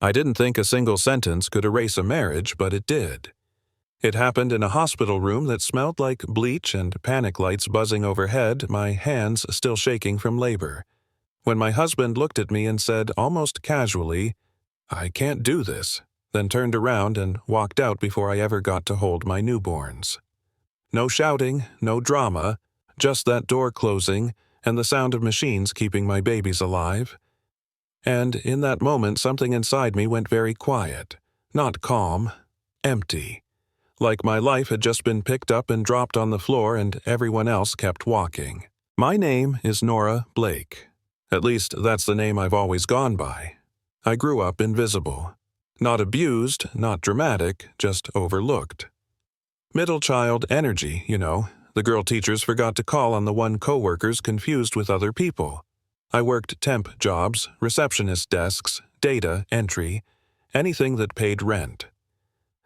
I didn't think a single sentence could erase a marriage, but it did. It happened in a hospital room that smelled like bleach and panic lights buzzing overhead, my hands still shaking from labor. When my husband looked at me and said almost casually, "I can't do this," then turned around and walked out before I ever got to hold my newborns. No shouting, no drama, just that door closing and the sound of machines keeping my babies alive. And in that moment, something inside me went very quiet, not calm, empty. Like my life had just been picked up and dropped on the floor and everyone else kept walking. My name is Nora Blake. At least that's the name I've always gone by. I grew up invisible. Not abused, not dramatic, just overlooked. Middle child energy, you know. The girl teachers forgot to call on the one coworkers confused with other people. I worked temp jobs, receptionist desks, data entry, anything that paid rent.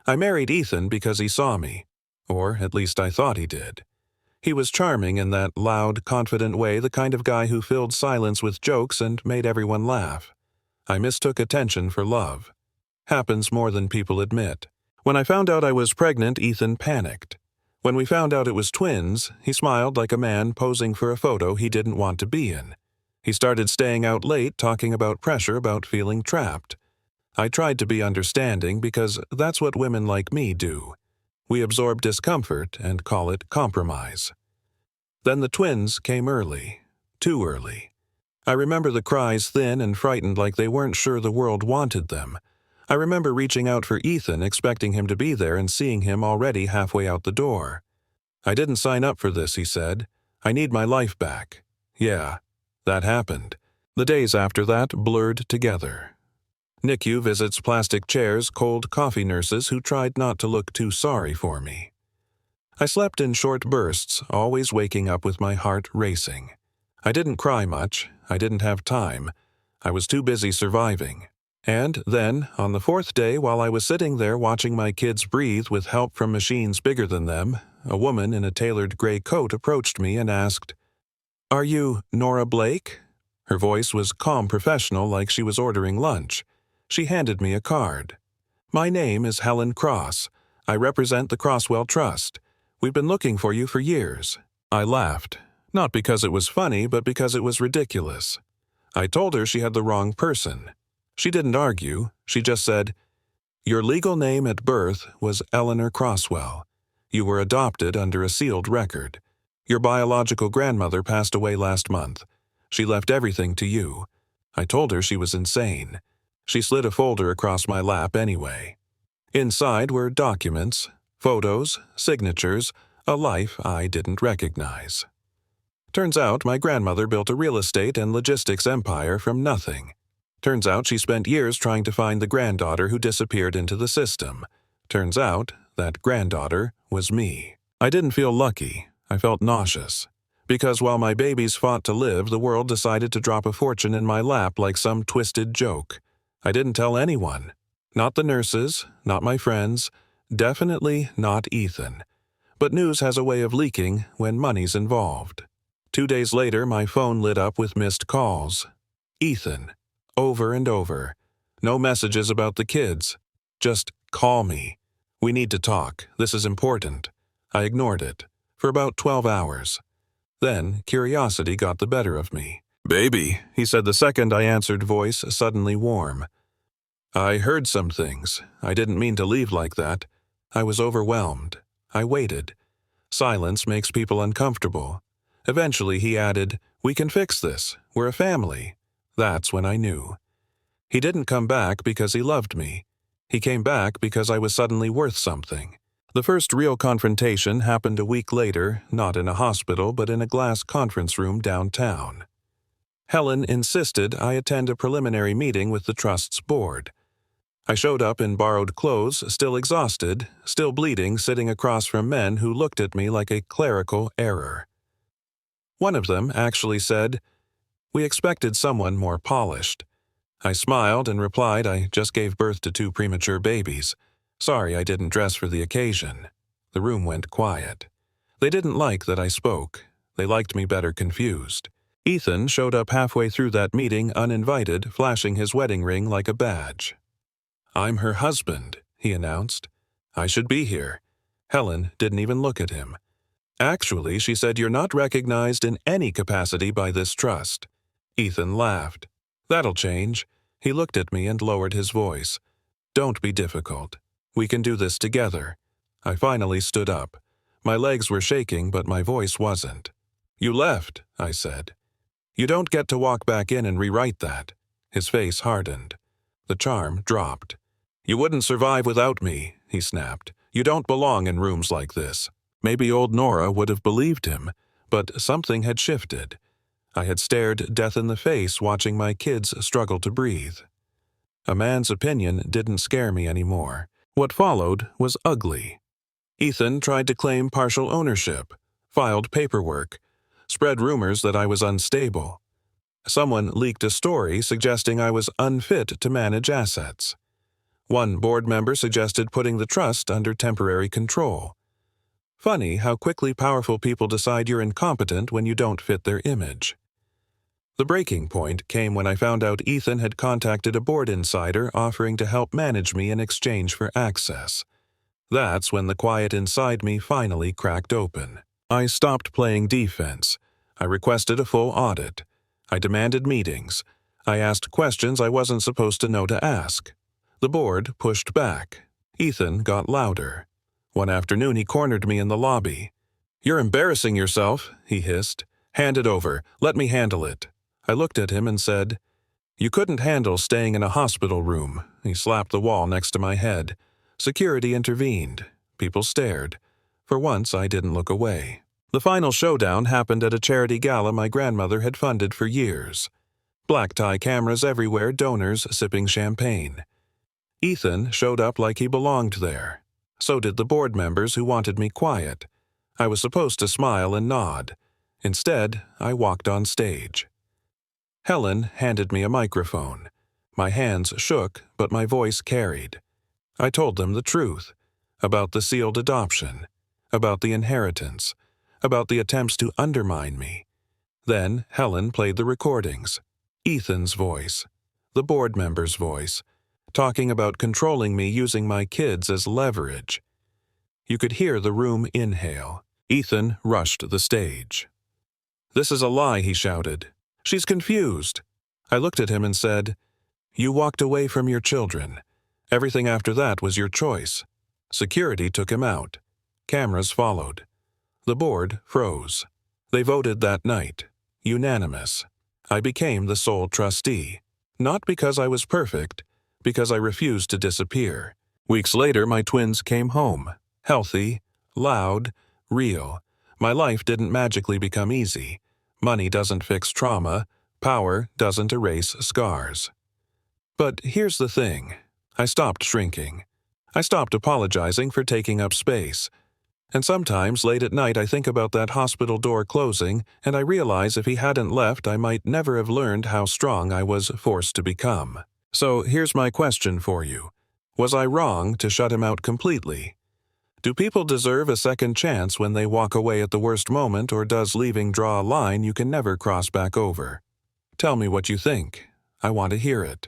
I married Ethan because he saw me, or at least I thought he did. He was charming in that loud, confident way, the kind of guy who filled silence with jokes and made everyone laugh. I mistook attention for love. Happens more than people admit. When I found out I was pregnant, Ethan panicked. When we found out it was twins, he smiled like a man posing for a photo he didn't want to be in. He started staying out late, talking about pressure, about feeling trapped. I tried to be understanding because that's what women like me do. We absorb discomfort and call it compromise. Then the twins came early, too early. I remember the cries thin and frightened like they weren't sure the world wanted them. I remember reaching out for Ethan, expecting him to be there and seeing him already halfway out the door. "I didn't sign up for this," he said. "I need my life back." Yeah, that happened. The days after that blurred together. NICU visits, plastic chairs, cold coffee nurses who tried not to look too sorry for me. I slept in short bursts, always waking up with my heart racing. I didn't cry much. I didn't have time. I was too busy surviving. And then, on the fourth day, while I was sitting there watching my kids breathe with help from machines bigger than them, a woman in a tailored gray coat approached me and asked, "Are you Nora Blake?" Her voice was calm, professional, like she was ordering lunch. She handed me a card. "My name is Helen Cross. I represent the Crosswell Trust. We've been looking for you for years." I laughed, not because it was funny, but because it was ridiculous. I told her she had the wrong person. She didn't argue. She just said, "Your legal name at birth was Eleanor Crosswell. You were adopted under a sealed record. Your biological grandmother passed away last month. She left everything to you." I told her she was insane. She slid a folder across my lap anyway. Inside were documents, photos, signatures, a life I didn't recognize. Turns out my grandmother built a real estate and logistics empire from nothing. Turns out she spent years trying to find the granddaughter who disappeared into the system. Turns out that granddaughter was me. I didn't feel lucky. I felt nauseous. Because while my babies fought to live, the world decided to drop a fortune in my lap like some twisted joke. I didn't tell anyone. Not the nurses, not my friends, definitely not Ethan. But news has a way of leaking when money's involved. 2 days later, my phone lit up with missed calls. Ethan. Over and over. No messages about the kids. Just call me. We need to talk. This is important. I ignored it. For about 12 hours. Then, curiosity got the better of me. "Baby," he said the second I answered, voice suddenly warm. I heard some things. I didn't mean to leave like that. I was overwhelmed. I waited. Silence makes people uncomfortable. Eventually he added, "We can fix this. We're a family." That's when I knew. He didn't come back because he loved me. He came back because I was suddenly worth something. The first real confrontation happened a week later, not in a hospital, but in a glass conference room downtown. Helen insisted I attend a preliminary meeting with the Trust's board. I showed up in borrowed clothes, still exhausted, still bleeding, sitting across from men who looked at me like a clerical error. One of them actually said, "We expected someone more polished." I smiled and replied I just gave birth to 2 premature babies. Sorry I didn't dress for the occasion. The room went quiet. They didn't like that I spoke. They liked me better confused. Ethan showed up halfway through that meeting uninvited, flashing his wedding ring like a badge. "I'm her husband," he announced. "I should be here." Helen didn't even look at him. "Actually," she said, "you're not recognized in any capacity by this trust." Ethan laughed. "That'll change." He looked at me and lowered his voice. "Don't be difficult. We can do this together." I finally stood up. My legs were shaking, but my voice wasn't. "You left," I said. "You don't get to walk back in and rewrite that." His face hardened. The charm dropped. "You wouldn't survive without me," he snapped. "You don't belong in rooms like this." Maybe old Nora would have believed him, but something had shifted. I had stared death in the face watching my kids struggle to breathe. A man's opinion didn't scare me anymore. What followed was ugly. Ethan tried to claim partial ownership, filed paperwork, spread rumors that I was unstable. Someone leaked a story suggesting I was unfit to manage assets. One board member suggested putting the trust under temporary control. Funny how quickly powerful people decide you're incompetent when you don't fit their image. The breaking point came when I found out Ethan had contacted a board insider offering to help manage me in exchange for access. That's when the quiet inside me finally cracked open. I stopped playing defense. I requested a full audit. I demanded meetings. I asked questions I wasn't supposed to know to ask. The board pushed back. Ethan got louder. One afternoon he cornered me in the lobby. "You're embarrassing yourself," he hissed. "Hand it over. Let me handle it." I looked at him and said, "You couldn't handle staying in a hospital room." He slapped the wall next to my head. Security intervened. People stared. For once, I didn't look away. The final showdown happened at a charity gala my grandmother had funded for years. Black tie cameras everywhere, donors sipping champagne. Ethan showed up like he belonged there. So did the board members who wanted me quiet. I was supposed to smile and nod. Instead, I walked on stage. Helen handed me a microphone. My hands shook, but my voice carried. I told them the truth. About the sealed adoption. About the inheritance. About the attempts to undermine me. Then Helen played the recordings. Ethan's voice. The board member's voice. Talking about controlling me using my kids as leverage. You could hear the room inhale. Ethan rushed the stage. "This is a lie," he shouted. "She's confused." I looked at him and said, "You walked away from your children. Everything after that was your choice." Security took him out. Cameras followed. The board froze. They voted that night. Unanimous. I became the sole trustee. Not because I was perfect, because I refused to disappear. Weeks later, my twins came home. Healthy, loud, real. My life didn't magically become easy. Money doesn't fix trauma. Power doesn't erase scars. But here's the thing. I stopped shrinking. I stopped apologizing for taking up space. And sometimes, late at night, I think about that hospital door closing, and I realize if he hadn't left, I might never have learned how strong I was forced to become. So here's my question for you. Was I wrong to shut him out completely? Do people deserve a second chance when they walk away at the worst moment, or does leaving draw a line you can never cross back over? Tell me what you think. I want to hear it.